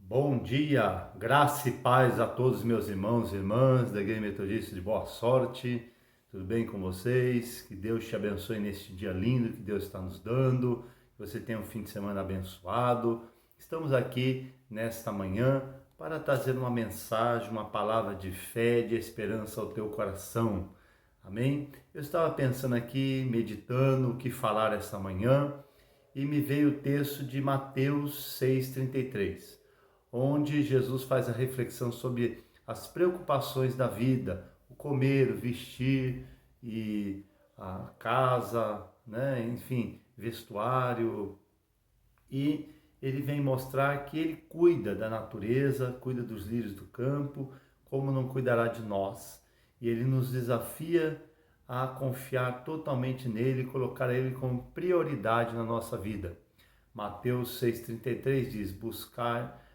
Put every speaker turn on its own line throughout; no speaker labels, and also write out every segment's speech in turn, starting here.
Bom dia, graça e paz a todos meus irmãos e irmãs da Igreja Metodista de Boa Sorte. Tudo bem com vocês? Que Deus te abençoe neste dia lindo que Deus está nos dando. Que você tenha um fim de semana abençoado. Estamos aqui nesta manhã para trazer uma mensagem, uma palavra de fé, de esperança ao teu coração. Amém? Eu estava pensando aqui, meditando o que falar esta manhã e me veio o texto de Mateus 6,33. Onde Jesus faz a reflexão sobre as preocupações da vida, o comer, o vestir e a casa, né? Enfim, vestuário. E ele vem mostrar que ele cuida da natureza, cuida dos lírios do campo, como não cuidará de nós. E ele nos desafia a confiar totalmente nele e colocar ele como prioridade na nossa vida. Mateus 6,33 diz: buscar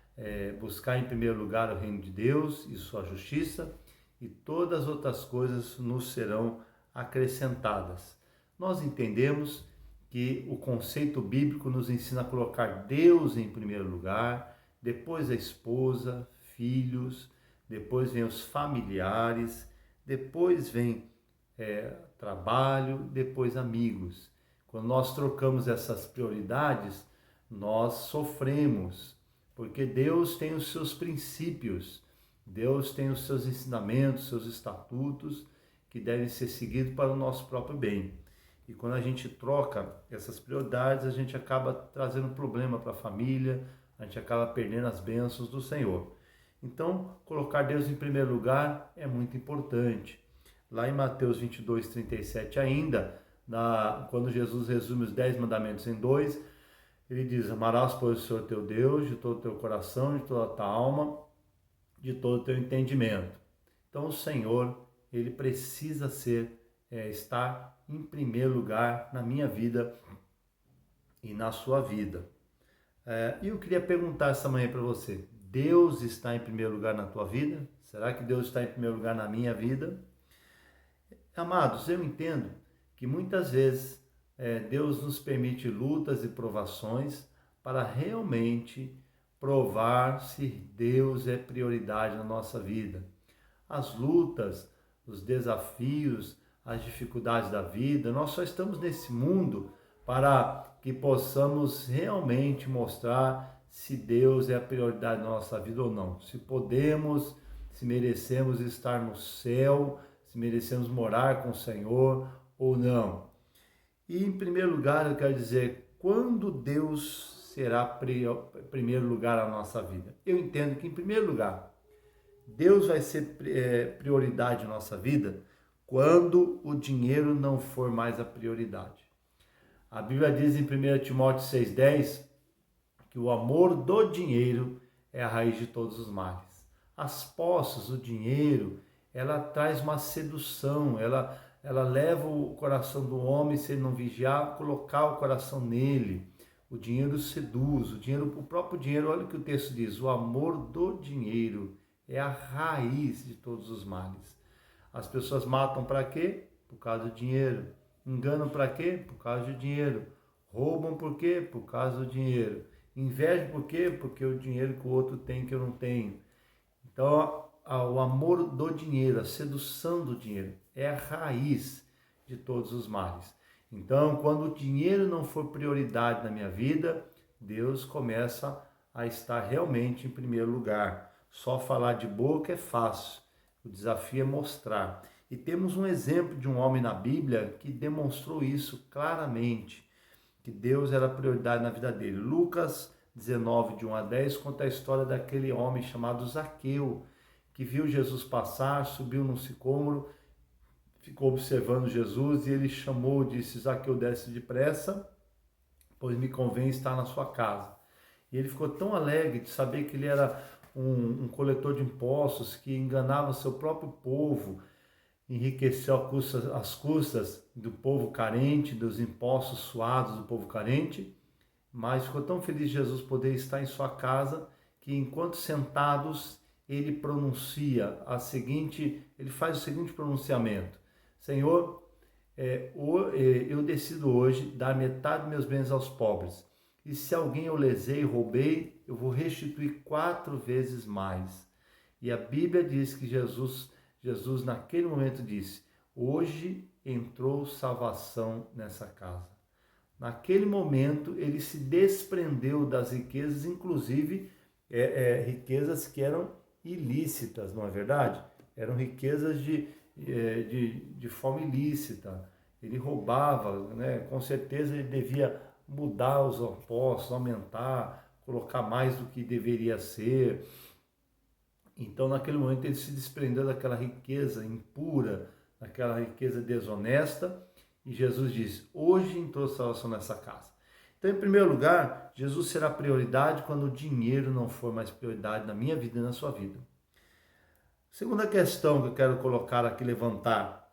em primeiro lugar o reino de Deus e sua justiça, e todas as outras coisas nos serão acrescentadas. Nós entendemos que o conceito bíblico nos ensina a colocar Deus em primeiro lugar, depois a esposa, filhos, depois vem os familiares, depois vem trabalho, depois amigos. Quando nós trocamos essas prioridades, nós sofremos, porque Deus tem os seus princípios, Deus tem os seus ensinamentos, seus estatutos, que devem ser seguidos para o nosso próprio bem. E quando a gente troca essas prioridades, a gente acaba trazendo problema para a família, a gente acaba perdendo as bênçãos do Senhor. Então, colocar Deus em primeiro lugar é muito importante. Lá em Mateus 22:37 ainda, quando Jesus resume os 10 mandamentos em dois, ele diz: amarás, pois, o Senhor teu Deus de todo o teu coração, de toda a tua alma, de todo o teu entendimento. Então o Senhor, ele precisa estar em primeiro lugar na minha vida e na sua vida. E eu queria perguntar essa manhã para você: Deus está em primeiro lugar na tua vida? Será que Deus está em primeiro lugar na minha vida? Amados, eu entendo que muitas vezes Deus nos permite lutas e provações para realmente provar se Deus é prioridade na nossa vida. As lutas, os desafios, as dificuldades da vida, nós só estamos nesse mundo para que possamos realmente mostrar se Deus é a prioridade na nossa vida ou não. Se podemos, se merecemos estar no céu, se merecemos morar com o Senhor ou não. E em primeiro lugar, eu quero dizer, quando Deus será primeiro lugar na nossa vida? Eu entendo que, em primeiro lugar, Deus vai ser prioridade na nossa vida quando o dinheiro não for mais a prioridade. A Bíblia diz em 1 Timóteo 6,10 que o amor do dinheiro é a raiz de todos os males. As posses, o dinheiro, ela traz uma sedução, ela leva o coração do homem, se ele não vigiar, colocar o coração nele. O dinheiro seduz, o próprio dinheiro, olha o que o texto diz: o amor do dinheiro é a raiz de todos os males. As pessoas matam para quê? Por causa do dinheiro. Enganam para quê? Por causa do dinheiro. Roubam por quê? Por causa do dinheiro. Invejam por quê? Porque o dinheiro que o outro tem que eu não tenho. Então, o amor do dinheiro, a sedução do dinheiro, é a raiz de todos os males. Então, quando o dinheiro não for prioridade na minha vida, Deus começa a estar realmente em primeiro lugar. Só falar de boca é fácil, o desafio é mostrar. E temos um exemplo de um homem na Bíblia que demonstrou isso claramente, que Deus era prioridade na vida dele. Lucas 19, de 1 a 10, conta a história daquele homem chamado Zaqueu, que viu Jesus passar, subiu num sicômoro, ficou observando Jesus e ele chamou, disse: Zaqueu, desce depressa, pois me convém estar na sua casa. E ele ficou tão alegre de saber que ele era um coletor de impostos que enganava seu próprio povo, enriqueceu às custas do povo carente, dos impostos suados do povo carente, mas ficou tão feliz de Jesus poder estar em sua casa, que enquanto sentados, ele ele faz o seguinte pronunciamento: Senhor, eu decido hoje dar metade dos meus bens aos pobres. E se alguém eu lesei, roubei, eu vou restituir 4 vezes mais. E a Bíblia diz que Jesus naquele momento disse, hoje entrou salvação nessa casa. Naquele momento ele se desprendeu das riquezas, inclusive riquezas que eram ilícitas, não é verdade? Eram riquezas de forma ilícita. Ele roubava, né? Com certeza ele devia mudar os impostos, aumentar, colocar mais do que deveria ser. Então, naquele momento, ele se desprendeu daquela riqueza impura, daquela riqueza desonesta, e Jesus disse, hoje entrou salvação nessa casa. Então, em primeiro lugar, Jesus será prioridade quando o dinheiro não for mais prioridade na minha vida e na sua vida. Segunda questão que eu quero colocar aqui, levantar,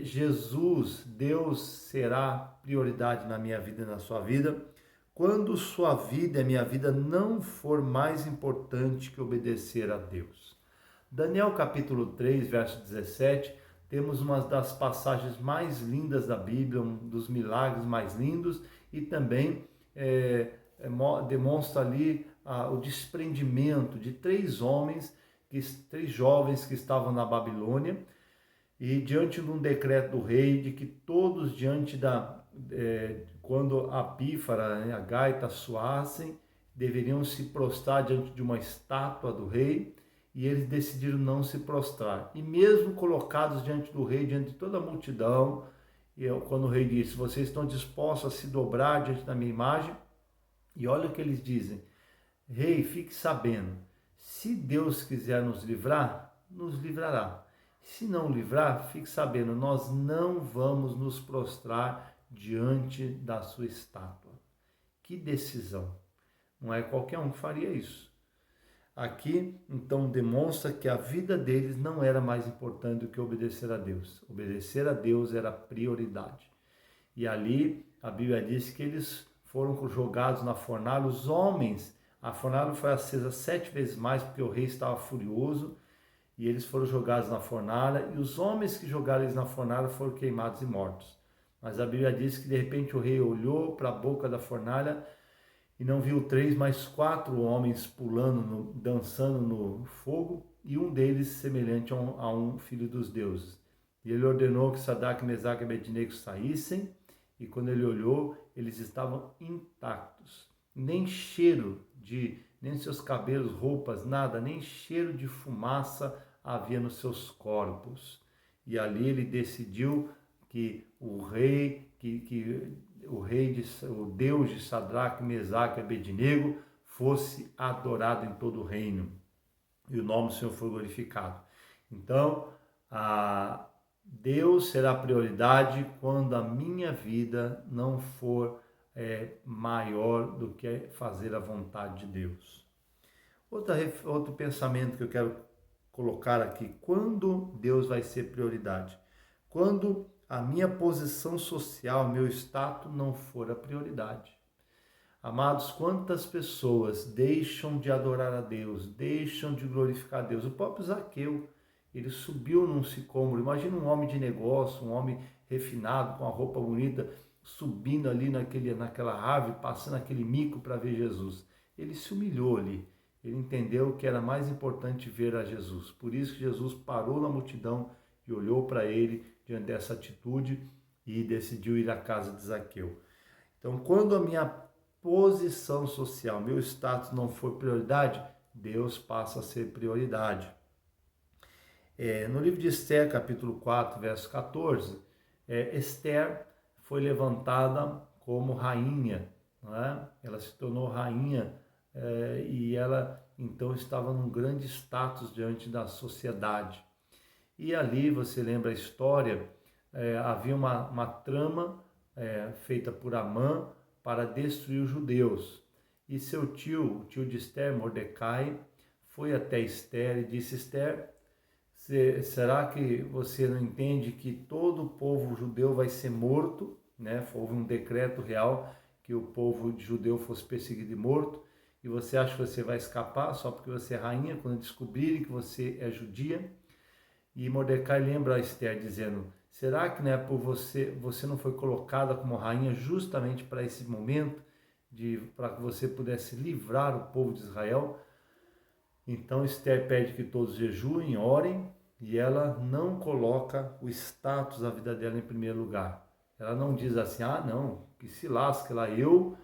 Jesus, Deus será prioridade na minha vida e na sua vida, quando sua vida e minha vida não for mais importante que obedecer a Deus. Daniel capítulo 3, verso 17, temos uma das passagens mais lindas da Bíblia, um dos milagres mais lindos, e também demonstra ali o desprendimento de 3 jovens que estavam na Babilônia, e diante de um decreto do rei, de que todos diante quando a pífara, a gaita soassem, deveriam se prostrar diante de uma estátua do rei, e eles decidiram não se prostrar. E mesmo colocados diante do rei, diante de toda a multidão, quando o rei disse, vocês estão dispostos a se dobrar diante da minha imagem? E olha o que eles dizem, rei, fique sabendo, se Deus quiser nos livrar, nos livrará. Se não livrar, fique sabendo, nós não vamos nos prostrar diante da sua estátua. Que decisão! Não é qualquer um que faria isso. Aqui, então, demonstra que a vida deles não era mais importante do que obedecer a Deus. Obedecer a Deus era prioridade. E ali, a Bíblia diz que eles foram jogados na fornalha. Os homens, a fornalha foi acesa 7 vezes mais, porque o rei estava furioso, e eles foram jogados na fornalha, e os homens que jogaram eles na fornalha foram queimados e mortos. Mas a Bíblia diz que de repente o rei olhou para a boca da fornalha e não viu 3, mas 4 homens pulando, dançando no fogo, e um deles semelhante a um filho dos deuses. E ele ordenou que Sadraque, Mesaque e Abednego saíssem, e quando ele olhou, eles estavam intactos. Nem cheiro nem seus cabelos, roupas, nada, nem cheiro de fumaça havia nos seus corpos. E ali ele decidiu que o Deus de Sadraque, Mesaque e Abednego fosse adorado em todo o reino. E o nome do Senhor foi glorificado. Então, Deus será prioridade quando a minha vida não for maior do que fazer a vontade de Deus. Outro pensamento que eu quero colocar aqui, quando Deus vai ser prioridade? Quando a minha posição social, meu status não for a prioridade. Amados, quantas pessoas deixam de adorar a Deus, deixam de glorificar a Deus? O próprio Zaqueu, ele subiu num sicômoro. Imagina um homem de negócio, um homem refinado, com a roupa bonita, subindo ali naquela árvore, passando aquele mico para ver Jesus. Ele se humilhou ali. Ele entendeu que era mais importante ver a Jesus. Por isso que Jesus parou na multidão e olhou para ele diante dessa atitude e decidiu ir à casa de Zaqueu. Então, quando a minha posição social, meu status não for prioridade, Deus passa a ser prioridade. No livro de Esther, capítulo 4, verso 14, Esther foi levantada como rainha, não é? Ela se tornou rainha e ela então estava num grande status diante da sociedade. E ali, você lembra a história, havia uma trama feita por Amã para destruir os judeus. E seu tio, o tio de Esther, Mordecai, foi até Esther e disse, Esther, será que você não entende que todo o povo judeu vai ser morto? Né? Houve um decreto real que o povo judeu fosse perseguido e morto, e você acha que você vai escapar só porque você é rainha, quando descobrirem que você é judia? E Mordecai lembra a Esther dizendo, será que não é por você não foi colocada como rainha justamente para esse momento para que você pudesse livrar o povo de Israel. Então Esther pede que todos jejuem, orem, e ela não coloca o status da vida dela em primeiro lugar. Ela não diz assim, não, que se lasque lá, eu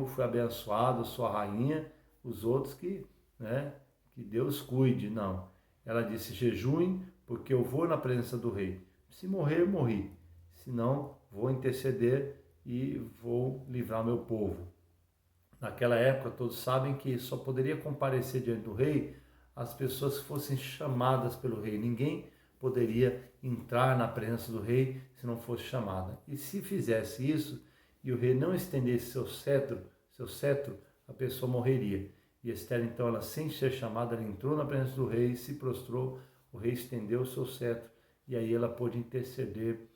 fui abençoado, sou a rainha, os outros que Deus cuide. Não. Ela disse, jejuem, porque eu vou na presença do rei. Se morrer, eu morri. Se não, vou interceder e vou livrar meu povo. Naquela época, todos sabem que só poderia comparecer diante do rei as pessoas que fossem chamadas pelo rei. Ninguém poderia entrar na presença do rei se não fosse chamada. E se fizesse isso e o rei não estendesse seu cetro, a pessoa morreria. E Esther, então, ela sem ser chamada, ela entrou na presença do rei, se prostrou, o rei estendeu o seu cetro e aí ela pôde interceder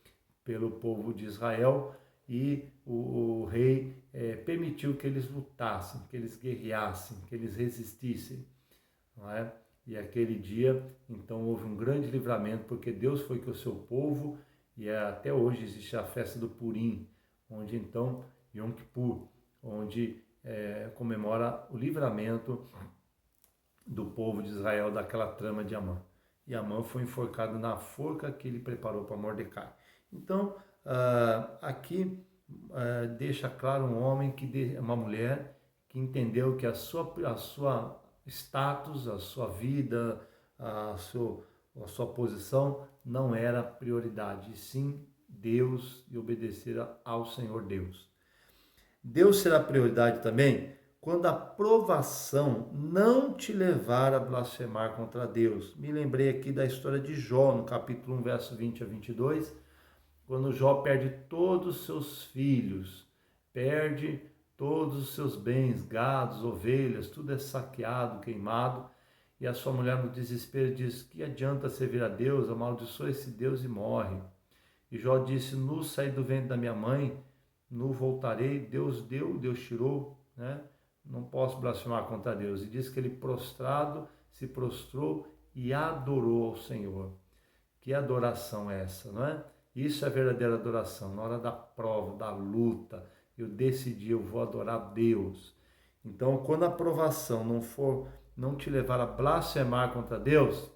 pelo povo de Israel. E o rei permitiu que eles lutassem, que eles guerreassem, que eles resistissem, não é? E aquele dia, então, houve um grande livramento, porque Deus foi com o seu povo, e até hoje existe a festa do Purim, onde então, Yom Kippur, onde comemora o livramento do povo de Israel daquela trama de Amã. E Amã foi enforcado na forca que ele preparou para Mordecai. Então, aqui deixa claro um homem, uma mulher que entendeu que a sua status, a sua vida, a sua posição não era prioridade, e sim Deus, e obedecer ao Senhor Deus. Deus será prioridade também quando a provação não te levar a blasfemar contra Deus. Me lembrei aqui da história de Jó, no capítulo 1, verso 20 a 22, quando Jó perde todos os seus filhos, perde todos os seus bens, gados, ovelhas, tudo é saqueado, queimado, e a sua mulher no desespero diz, que adianta servir a Deus, amaldiçoa esse Deus e morre. E Jó disse, nu saí do ventre da minha mãe, nu voltarei, Deus deu, Deus tirou, né? Não posso blasfemar contra Deus. E diz que ele prostrado, se prostrou e adorou ao Senhor. Que adoração é essa, não é? Isso é verdadeira adoração. Na hora da prova, da luta, eu decidi, eu vou adorar Deus. Então, quando a provação não te levar a blasfemar contra Deus,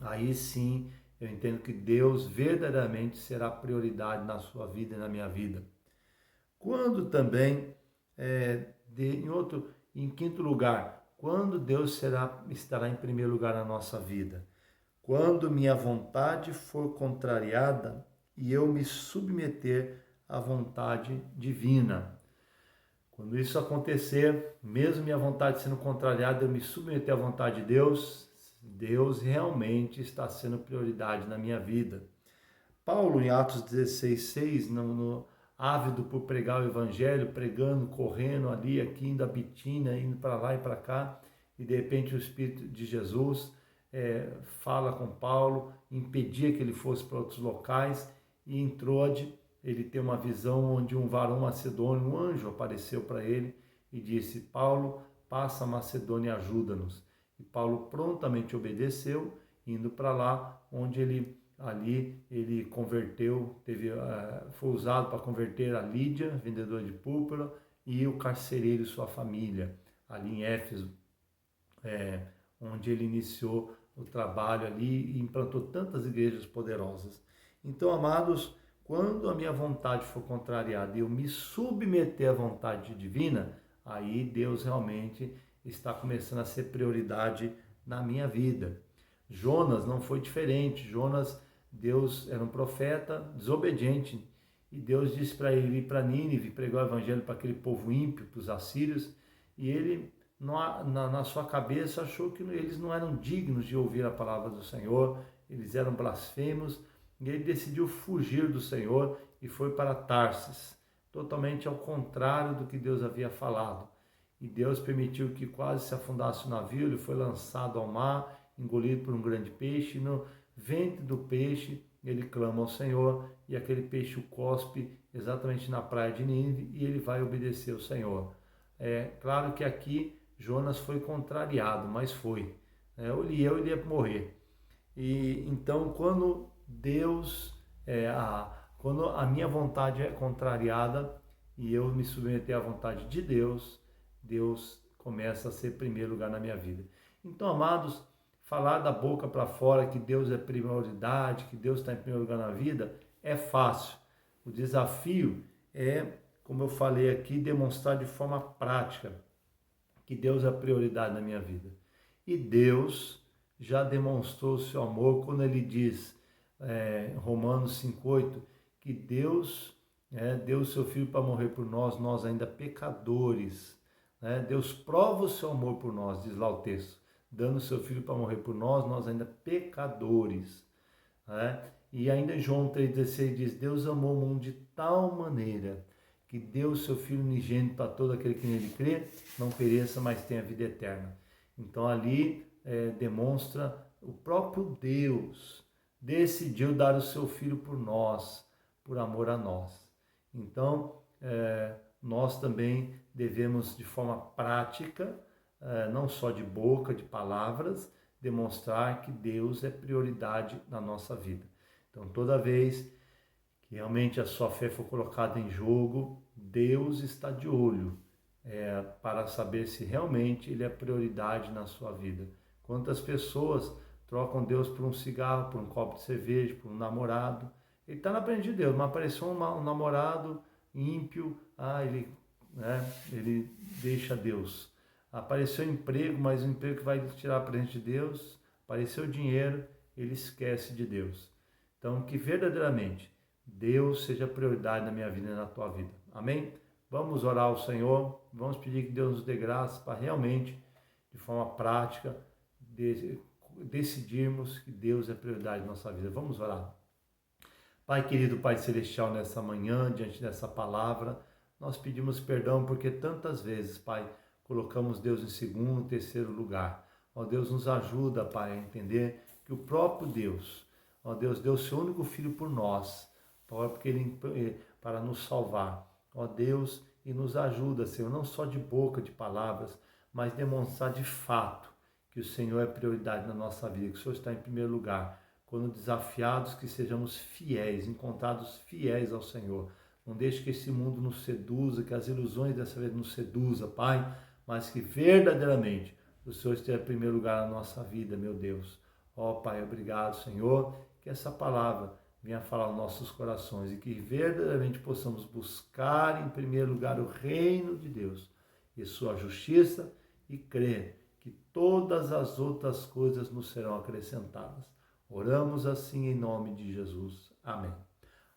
aí sim eu entendo que Deus verdadeiramente será prioridade na sua vida e na minha vida. Quando também, em quinto lugar, quando Deus estará em primeiro lugar na nossa vida? Quando minha vontade for contrariada e eu me submeter à vontade divina. Quando isso acontecer, mesmo minha vontade sendo contrariada, eu me submeter à vontade de Deus, Deus realmente está sendo prioridade na minha vida. Paulo, em Atos 16:6, ávido por pregar o evangelho, pregando, correndo ali, aqui, indo a Bitínia, indo para lá e para cá, e de repente o Espírito de Jesus fala com Paulo, impedia que ele fosse para outros locais, e em Troade ele tem uma visão onde um varão macedônio, um anjo apareceu para ele e disse, Paulo, passa a Macedônia e ajuda-nos. E Paulo prontamente obedeceu, indo para lá, onde ele converteu, foi usado para converter a Lídia, vendedora de púrpura, e o carcereiro e sua família, ali em Éfeso, onde ele iniciou o trabalho ali e implantou tantas igrejas poderosas. Então, amados, quando a minha vontade for contrariada e eu me submeter à vontade divina, aí Deus realmente está começando a ser prioridade na minha vida. Jonas não foi diferente. Jonas, Deus era um profeta desobediente, e Deus disse para ele ir para Nínive, pregar o evangelho para aquele povo ímpio, para os assírios, e ele, na sua cabeça, achou que eles não eram dignos de ouvir a palavra do Senhor, eles eram blasfemos, e ele decidiu fugir do Senhor e foi para Tarsis, totalmente ao contrário do que Deus havia falado. E Deus permitiu que quase se afundasse o navio, ele foi lançado ao mar, engolido por um grande peixe, e no ventre do peixe ele clama ao Senhor, e aquele peixe o cospe exatamente na praia de Nínive, e ele vai obedecer ao Senhor. É claro que aqui Jonas foi contrariado, mas foi. Ele ia morrer. E então, quando quando a minha vontade é contrariada e eu me submeter à vontade de Deus, Deus começa a ser primeiro lugar na minha vida. Então, amados, falar da boca para fora que Deus é prioridade, que Deus está em primeiro lugar na vida, é fácil. O desafio é, como eu falei aqui, demonstrar de forma prática que Deus é a prioridade na minha vida. E Deus já demonstrou o seu amor quando ele diz, Romanos 5,8, que Deus deu o seu Filho para morrer por nós, nós ainda pecadores. Deus prova o seu amor por nós, diz lá o texto, dando o seu Filho para morrer por nós, nós ainda pecadores. E ainda em João 3,16 diz, Deus amou o mundo de tal maneira que deu o seu Filho unigênito para todo aquele que nele crê, não pereça, mas tenha vida eterna. Então ali demonstra o próprio Deus decidiu dar o seu Filho por nós, por amor a nós. Então, nós também devemos, de forma prática, não só de boca, de palavras, demonstrar que Deus é prioridade na nossa vida. Então, toda vez que realmente a sua fé for colocada em jogo, Deus está de olho para saber se realmente Ele é prioridade na sua vida. Quantas pessoas trocam Deus por um cigarro, por um copo de cerveja, por um namorado? Ele está na frente de Deus, mas apareceu um namorado ímpio, ele deixa Deus. Apareceu emprego, mas o emprego que vai tirar a frente de Deus. Apareceu dinheiro, ele esquece de Deus. Então, que verdadeiramente Deus seja prioridade na minha vida e na tua vida. Amém? Vamos orar ao Senhor, vamos pedir que Deus nos dê graça para realmente, de forma prática, decidirmos que Deus é prioridade na nossa vida. Vamos orar. Pai querido, Pai celestial, nessa manhã, diante dessa palavra, nós pedimos perdão porque tantas vezes, Pai, colocamos Deus em segundo, terceiro lugar. Ó Deus, nos ajuda, Pai, a entender que o próprio Deus, ó Deus, deu o seu único Filho por nós, para nos salvar. Ó Deus, e nos ajuda, Senhor, não só de boca, de palavras, mas demonstrar de fato que o Senhor é prioridade na nossa vida, que o Senhor está em primeiro lugar. Quando desafiados, que sejamos fiéis, encontrados fiéis ao Senhor. Não deixe que esse mundo nos seduza, que as ilusões dessa vez nos seduza, Pai, mas que verdadeiramente o Senhor esteja em primeiro lugar na nossa vida, meu Deus. Ó Pai, obrigado, Senhor, que essa palavra venha falar aos nossos corações e que verdadeiramente possamos buscar em primeiro lugar o reino de Deus e sua justiça e crer que todas as outras coisas nos serão acrescentadas. Oramos assim em nome de Jesus. Amém.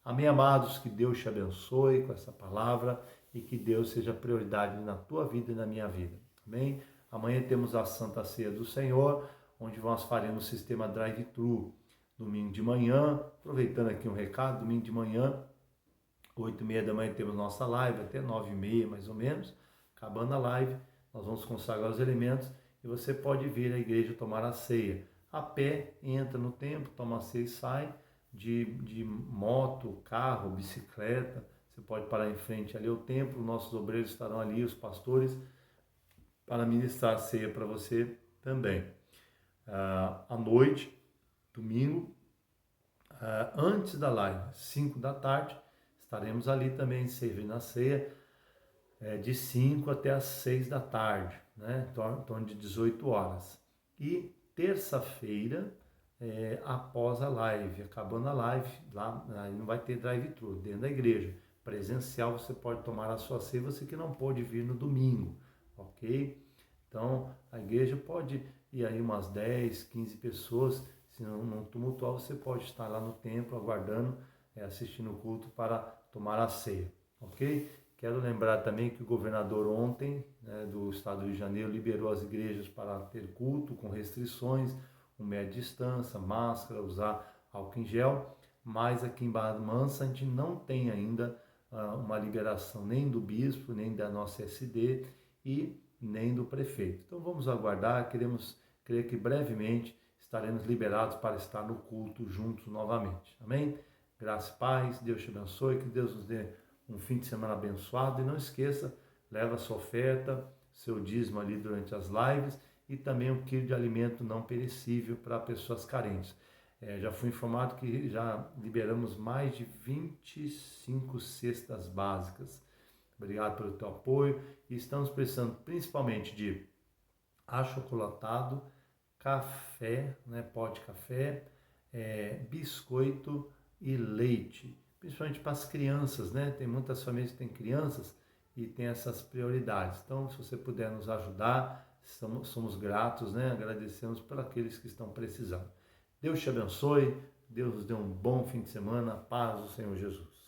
Amém, amados, que Deus te abençoe com essa palavra e que Deus seja prioridade na tua vida e na minha vida. Amém? Amanhã temos a Santa Ceia do Senhor, onde nós faremos o sistema drive-thru. Domingo de manhã, aproveitando aqui um recado, domingo de manhã, 8h30 da manhã temos nossa live, até 9h30 mais ou menos. Acabando a live, nós vamos consagrar os elementos e você pode vir à igreja tomar a ceia. A pé, entra no templo, toma a ceia e sai. De moto, carro, bicicleta, você pode parar em frente ali ao templo, nossos obreiros estarão ali, os pastores, para ministrar a ceia para você também. À noite, domingo, antes da live, 5 da tarde, estaremos ali também servindo a ceia, de 5 até as 6 da tarde, né? Em torno de 18 horas. E terça-feira, após a live, acabando a live, lá não vai ter drive-thru, dentro da igreja. Presencial você pode tomar a sua ceia, você que não pode vir no domingo, ok? Então, a igreja pode ir aí umas 10, 15 pessoas, se não tumultuar, você pode estar lá no templo, aguardando, assistindo o culto para tomar a ceia, ok? Quero lembrar também que o governador ontem, do estado do Rio de Janeiro, liberou as igrejas para ter culto com restrições, 1 metro de distância, máscara, usar álcool em gel, mas aqui em Barra Mansa a gente não tem ainda uma liberação nem do bispo, nem da nossa SD e nem do prefeito. Então vamos aguardar, crer que brevemente estaremos liberados para estar no culto juntos novamente. Amém? Graça e paz, Deus te abençoe, que Deus nos dê um fim de semana abençoado e não esqueça, leva a sua oferta, seu dízimo ali durante as lives e também 1 quilo de alimento não perecível para pessoas carentes. Já fui informado que já liberamos mais de 25 cestas básicas, Obrigado pelo teu apoio. E estamos precisando principalmente de achocolatado, café, né, pó de café, biscoito e leite. Principalmente para as crianças, né? Tem muitas famílias que têm crianças e tem essas prioridades. Então, se você puder nos ajudar, somos gratos, né? Agradecemos por aqueles que estão precisando. Deus te abençoe, Deus nos dê um bom fim de semana, paz do Senhor Jesus.